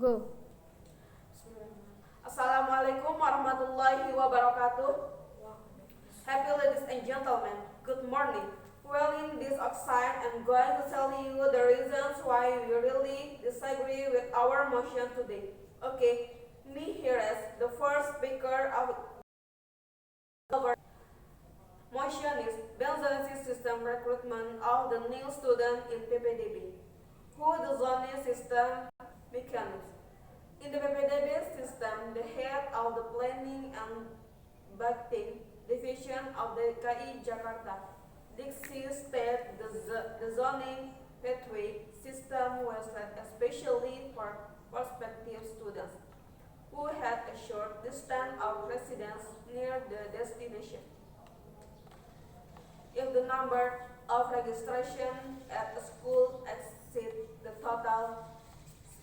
Go. Assalamualaikum warahmatullahi wabarakatuh. Happy ladies and gentlemen, good morning. Well, in this oxide, I'm going to tell you the reasons why we really disagree with our motion today. Okay, me here as the first speaker of our motion is Nsdc system recruitment of the new student in PPDB, who the zoning system mechanism. In the PPDB system, the head of the planning and budgeting division of the DKI Jakarta, Diksi state the zoning pathway system was set especially for prospective students who had a short distance of residence near the destination. If the number of registration at a school exceeds the total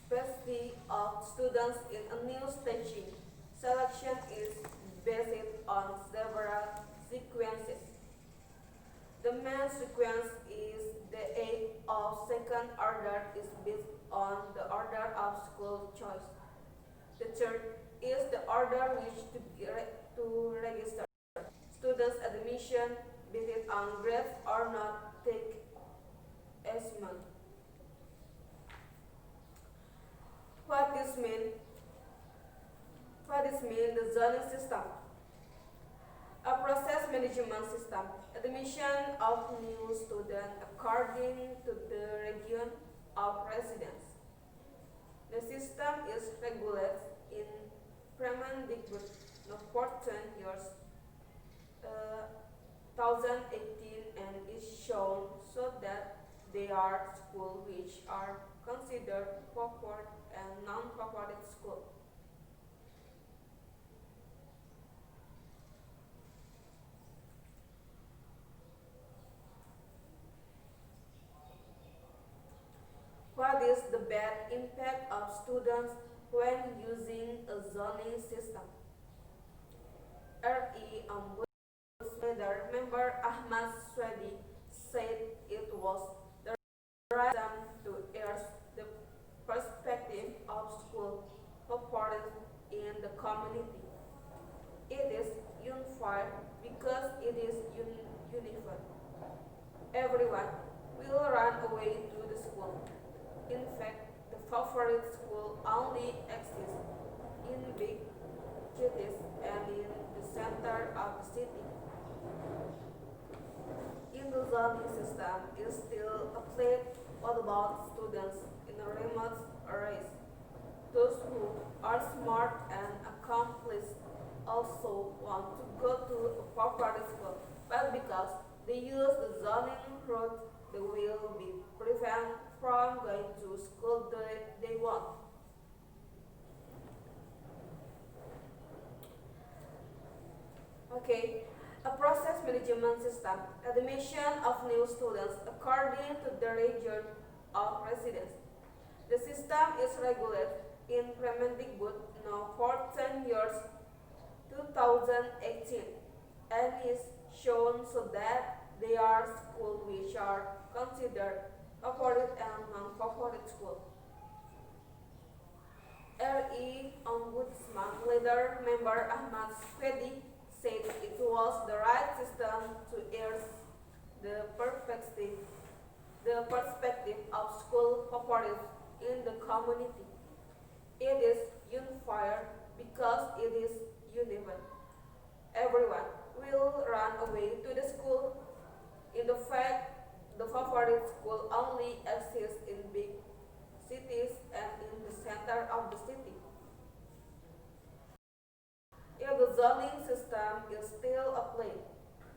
capacity of students in a new staging, selection is based on several sequences. The main sequence is the age of second order is based on the order of school choice. The third is the order which to register. Students admission based on grades or not take assessment. What this mean the zoning system. A process management system. Admission of new students according to the region of residence. The system is regulated in Permendikbud No. 14 years 2018 and is shown so that they are schools which are considered popular and non-popular schools. What is the bad impact of students when using a zoning system? RE Ombudsman member Ahmad Swedi said it was the right time to air the perspective of school performance in the community. It is unified because it is uniform. Everyone will run away to the school. In fact, the favorite school only exists in big cities and in the center of the city. In the zoning system is still applied. What about students in the remote areas? Those who are smart and accomplished also want to go to a popular school, but because they use the zoning route, they will be prevented from going to school they want. Okay, a process management system. Admission of new students according to the region of residence. The system is regulated in Permendikbud No. 14 years 2018 and is shown so that they are schools which are considered favorite and non-favorite schools. RE Ombudsman leader member Ahmad Swedi said it was the right system to air the perspective of school favorite in the community. It is unified because it is uneven. Everyone will run away to the school. In the fact, the favorite school only exists in big cities and in the center of the city. If the zoning system is still applied,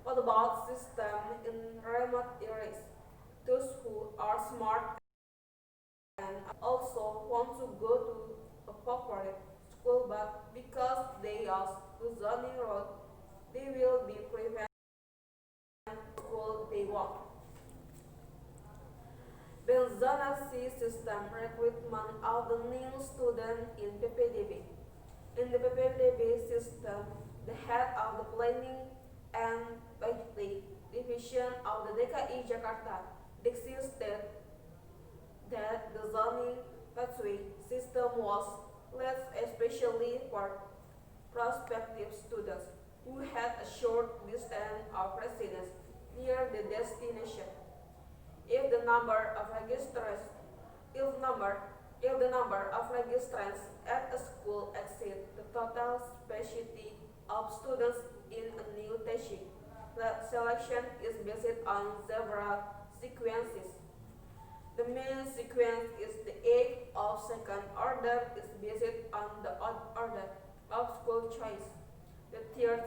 what about system in remote areas? Those who are smart and also want to go to a popular school, but because they use the zoning road, they will be prevented from the school they want. The Nsdc system recruitment of the new student in PPDB. In the PPDB system, the head of the planning and budgeting division of the DKI Jakarta, Diksi state that the zoning pathway system was less especially for prospective students who had a short distance of residence near the destination. If the number of registrants, if the number of registrants at a school exceed the total capacity of students in a new teaching, the selection is based on several sequences. The main sequence is the age of second order is based on the odd order of school choice. The third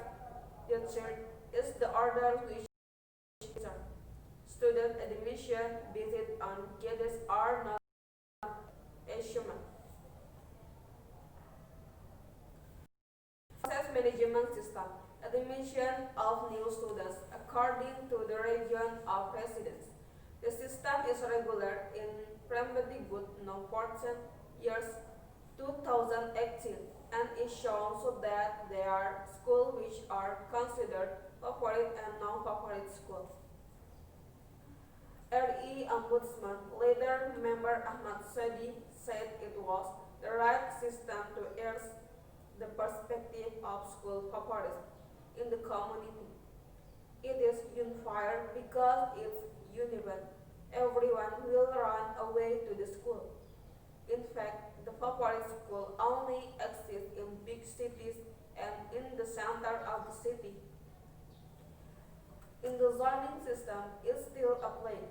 is the order which is student admission based on grades are not assumed. Process management system. Admission of new students according to the region of residence. The system is regular in Premendikbud No. 14 years 2018 and is shown so that there are schools which are considered favorite and non-favorite schools. RI Ombudsman later member Ahmad Sadi said it was the right system to air the perspective of school favorites in the community. It is unified because it's uneven. Everyone will run away to the school. In fact, the favorite school only exists in big cities and in the center of the city. In the zoning system, it's still applied.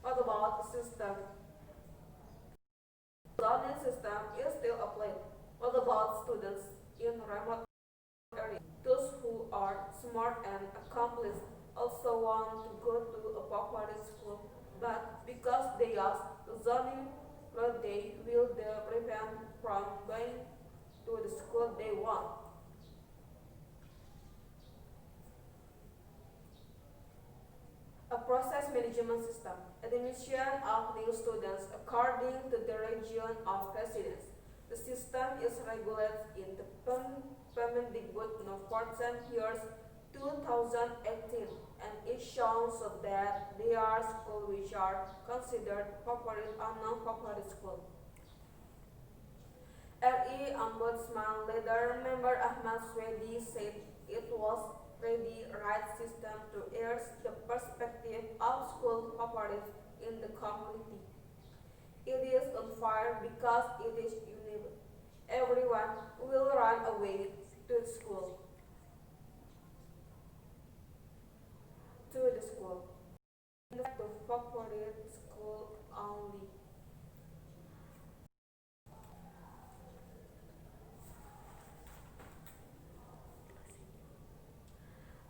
What about the system? The zoning system is still applied. What about students in remote areas? Those who are smart and accomplished also want to go to a favorite school, but because they ask the zoning law, they will be prevented from going to the school they want. A process management system. Admission of new students according to the region of residence. The system is regulated in the Permendikbud No. 14 years 2018 and is shown so that there are schools which are considered favorite or non-favorite schools. RI Ombudsman leader member Ahmad Swedi said it was the right system to air the perspective of school favorites in the community. It is unfair because it is uneven. Everyone will run away to school. The favorite school only.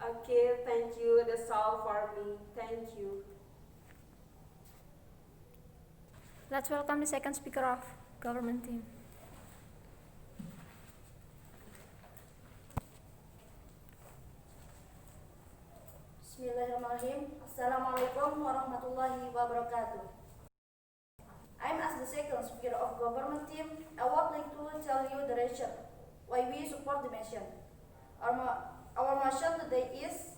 Okay, thank you. That's all for me. Thank you. Let's welcome the second speaker of government team. Bismillahirrahmanirrahim. Assalamualaikum warahmatullahi wabarakatuh. I'm as the second speaker of government team. I would like to tell you the reason why we support the mission. Our mission today is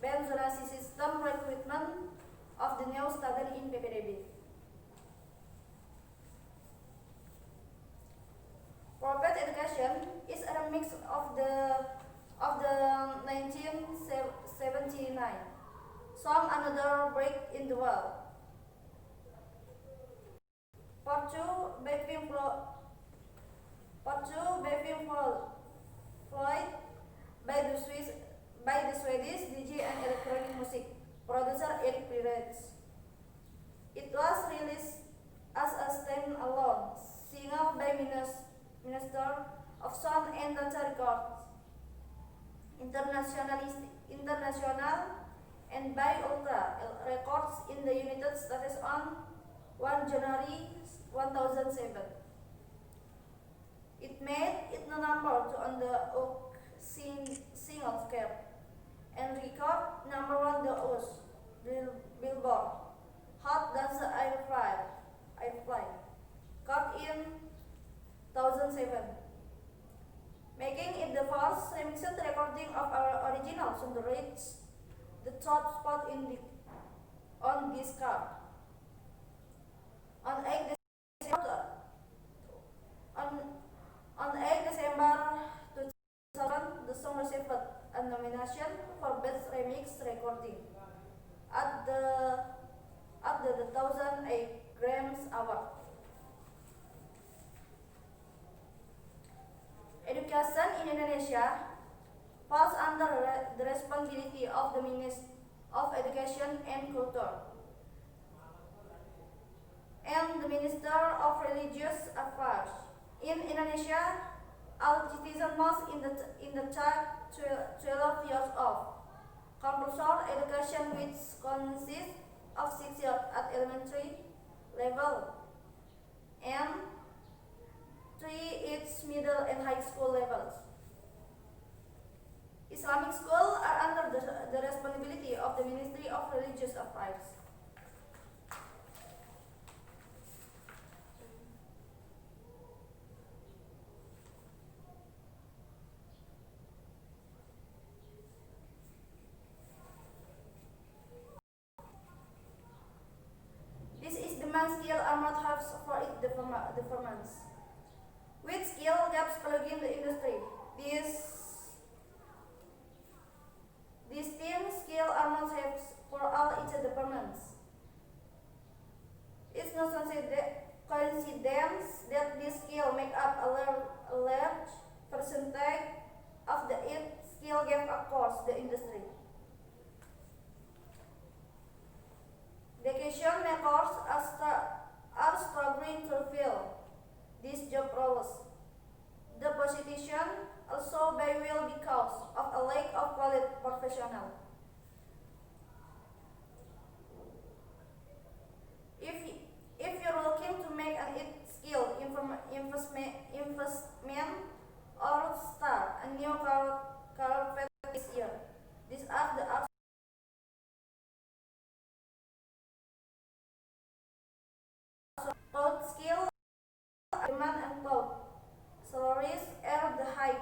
ban zonasi system recruitment of the new student in PPDB. Private education is a mix of the 1979. Some another break in the world. Part 2 Bathing Floyd by the Swedish DJ and electronic music producer Erik Pirates. It was released as a stand-alone single by Minister of Sound and Data Records International and by Ultra Records in the United States on 1 January 2007. It made it the number 2 on the Oak single scale and record number 1 the US Billboard Hot Dance Airfly caught in 2007, making it the first remixed recording of our original song to reach the top spot on this chart. On 8 December electronics recording at the 1008 grams hour. Education in Indonesia falls under the responsibility of the Ministry of Education and Culture and the Minister of Religious Affairs. In Indonesia, all citizens must in the child 12 years of compulsory education, which consists of 6 years at elementary level and 3 each middle and high school levels. Islamic schools are under the responsibility of the Ministry of Religious Affairs. This is the main skill armored helps for its development. With skill gaps plaguing the industry, this team skill armored helps for all its departments. It's no coincidence that this skill make up a large percentage of the skill gap across the industry. Decision makers are struggling to fill these job roles. The position also by will because of a lack of quality professional. If you're looking to make an skill investment or start a new career this year, these are the taught skill demand and taught salaries are the high.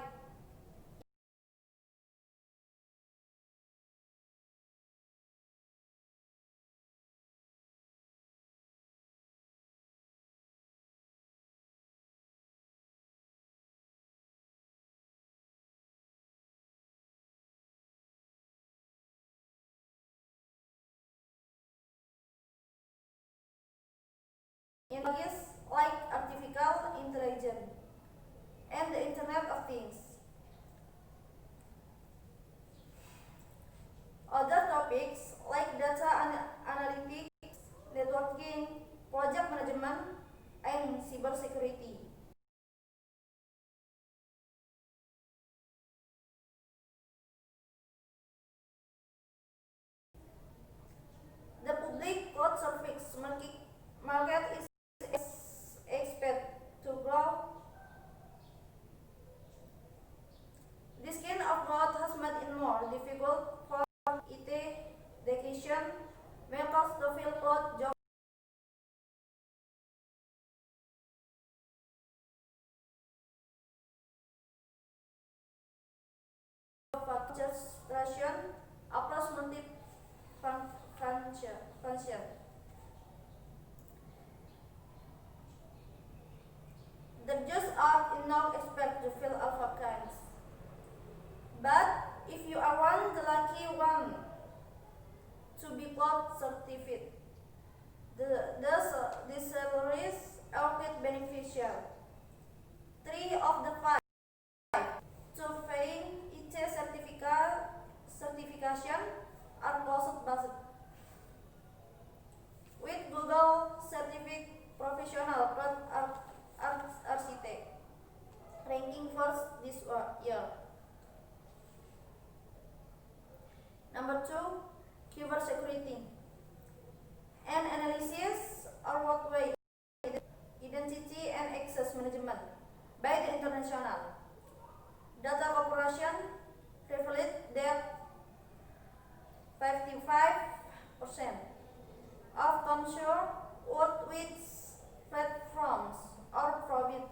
In areas like artificial intelligence and the Internet of Things. Other topics like data analytics, networking, project management, and cybersecurity. The public cloud service market is expected to grow. This kind of growth has made it more difficult for IT education makers to fill cloud jobs. Administration across multi-function. The jobs are not expected to fill all vacancies. But if you are one the lucky one to be cloud certified, the salaries are quite beneficial. 3 of the 5 to paying IT certification are cost-based. With Google certified professional architect ranking first this year. Number 2, cybersecurity and analysis or worldwide identity and access management by the international data corporation revealed that 55% of consumers work with platforms or providers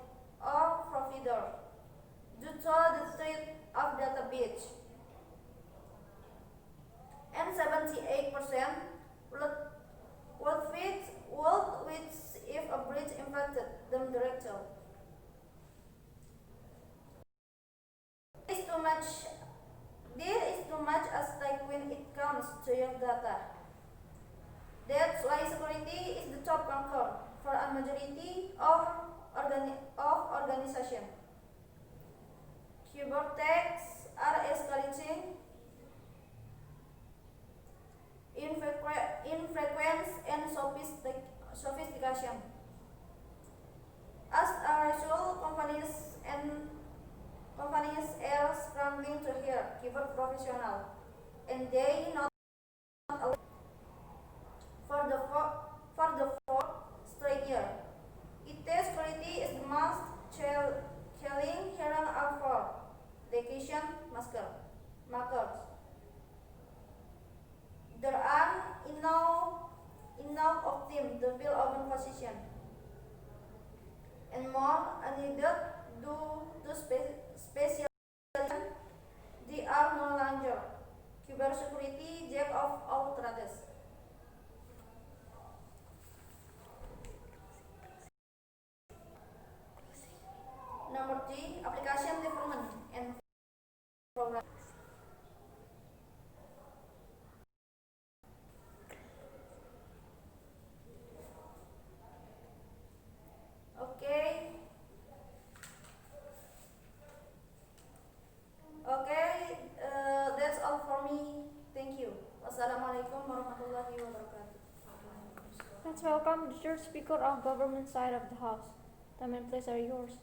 due to the threat of data breach, and 78% work with if a breach impacted them directly. There is too much at stake when it comes professional, and they not allow for the fourth straight year. IT security is the most challenging here are for location markers. There are enough of them to fill open position, and more are needed due to specialization. They are no longer cybersecurity jack of all trades. Number 3, application development and program. That's all for me. Thank you. Wassalamualaikum warahmatullahi wabarakatuh. Let's welcome the third speaker of government side of the house. Time and place are yours.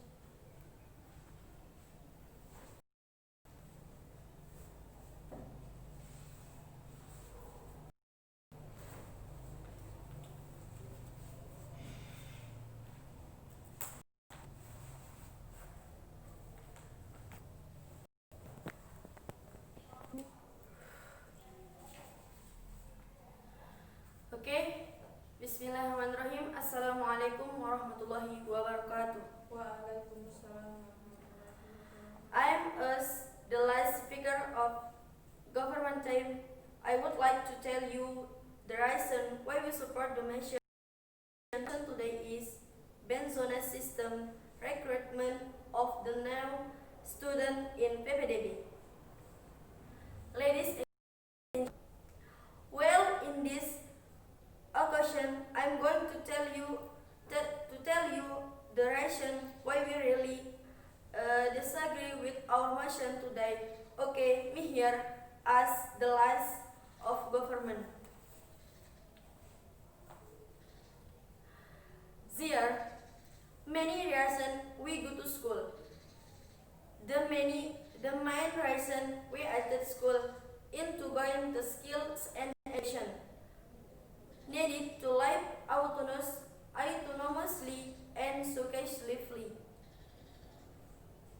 Bismillahirrahmanirrahim. Assalamualaikum warahmatullahi wabarakatuh. Waalaikumsalam. I am the last speaker of government time. I would like to tell you the reason why we support the measure today is Benzona system recruitment of the new student in PPDB. Ladies and well, in this occasion, I'm going to tell you the reason why we really disagree with our motion today. Okay, me here as the last of government. There many reasons we go to school. The main reason we attend school into going to skills and action needed to live autonomously and successfully.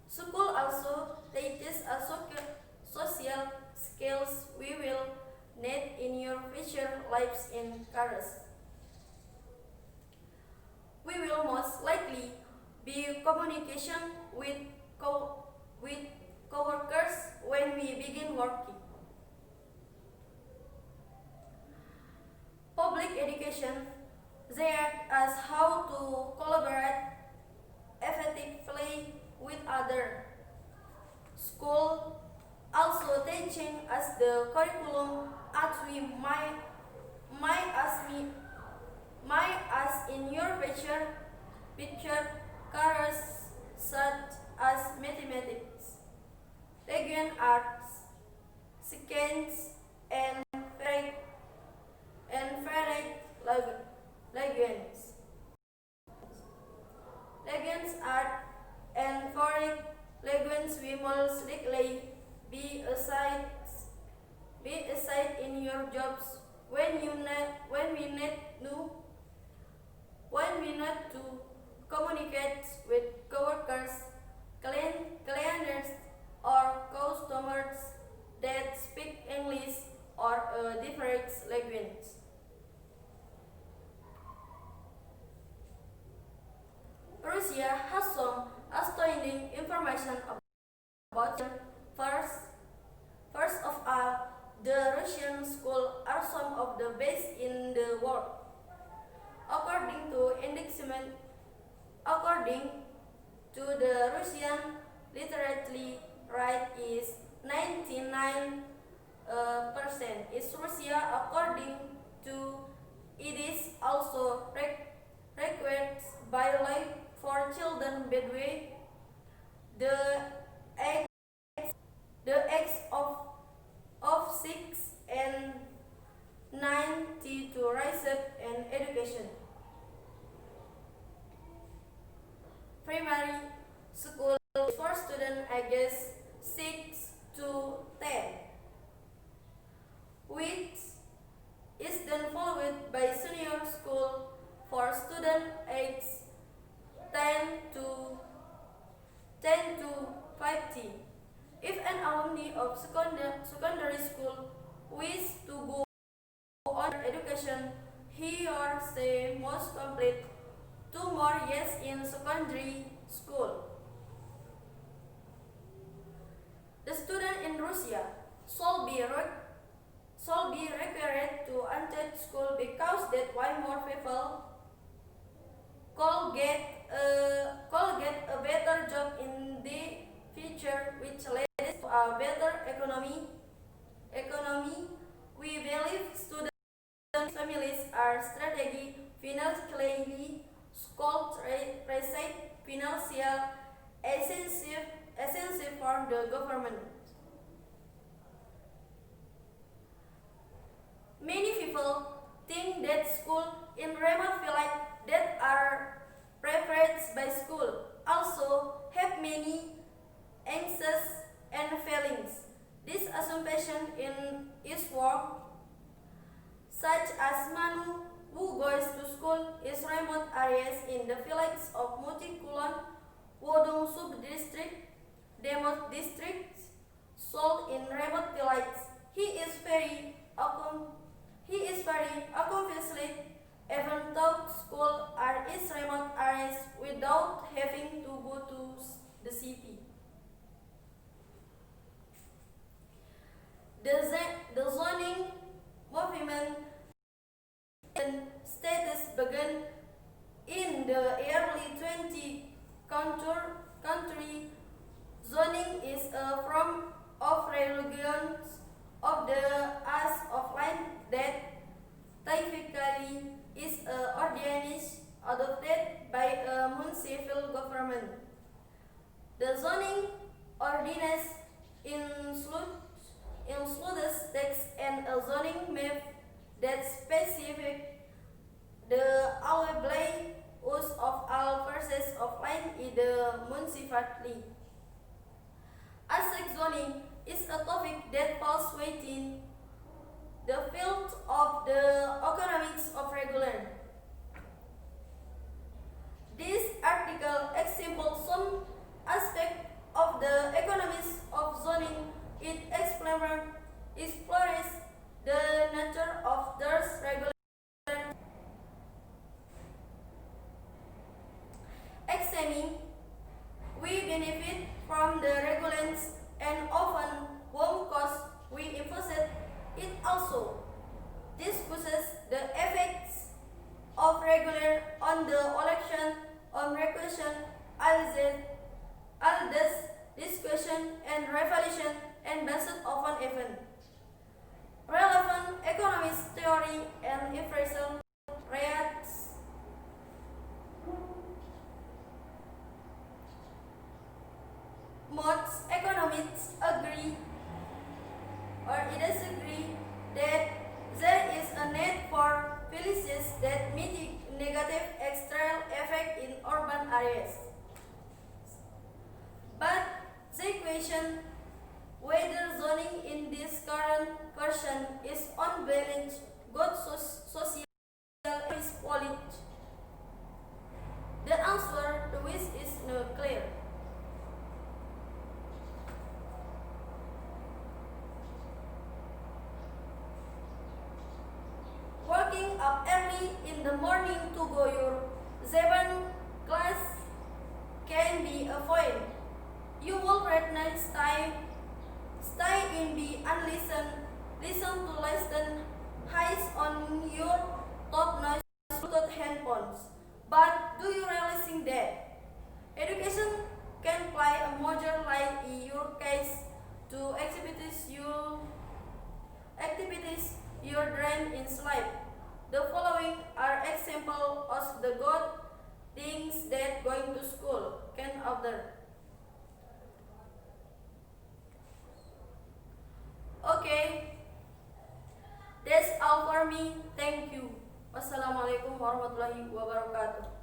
School also teaches us social skills we will need in your future lives in careers. We will most likely be communication with coworkers when we begin working. Public education, they act as how to collaborate effectively with others. School also teaching us the curriculum as we might as in your future careers such as mathematics, language arts, science, and varied languages. Language art and foreign language we most likely be aside in your jobs when we need to communicate with coworkers, clients, or customers that speak English or a different language. Russia has some astounding information about first of all, the Russian schools are some of the best in the world. According to the Russian literacy rate is 99%. Is Russia according to it is also required by law for children between the age of 6 and 9 to receive an education. Primary school for students ages 6 to 10. 5T. If an alumni of secondary school wishes to go on education, he or she must complete 2 more years in secondary school. The student in Russia should be required to attend school because that way more people could get a better job in the future, which leads to a better economy. We believe student families are strategically, financially, school receive financial assistance from the government. Many people think that school in remote villages that are preferred by school also have many anxious and feelings. This assumption is wrong, such as Manu, who goes to school in remote areas in the villages of Mutikulon, Wodong Subdistrict, Demot District, sold in remote villages. He is very accomplished, even though school are in remote areas without having to go to the city. The zoning movement status began in the early 20th century. Zoning is a form of religion of the age of land that typically is a ordinance adopted by a municipal government. The zoning ordinance includes text and a zoning map that specifies the allowable use of all parcels of land in the municipality. Asset zoning is a topic that falls within the field of the economics of regular. This article examples some aspect of the economics of zoning. It explores the nature of those regular. Examining, we benefit from the regulations and often won't cost we impose it also discusses the effects of regular on the election on requisition, this discussion and revolution and based often event. Relevant economics theory and inflation rates. Most economists agree or disagree that there is a need for policies that mitigate negative external effect in urban areas. But the question whether zoning in this current version is on balance good social policy. The answer to which is not clear. Waking up early in the morning to go your 7 class can be avoided. You will rather stay in the listen to lesson highs on your top noise Bluetooth headphones. But do you really think that education can play a major role in your case to activities your dream in life? The following are examples of the good things that going to school can offer. Okay, that's all for me. Thank you. Wassalamualaikum warahmatullahi wabarakatuh.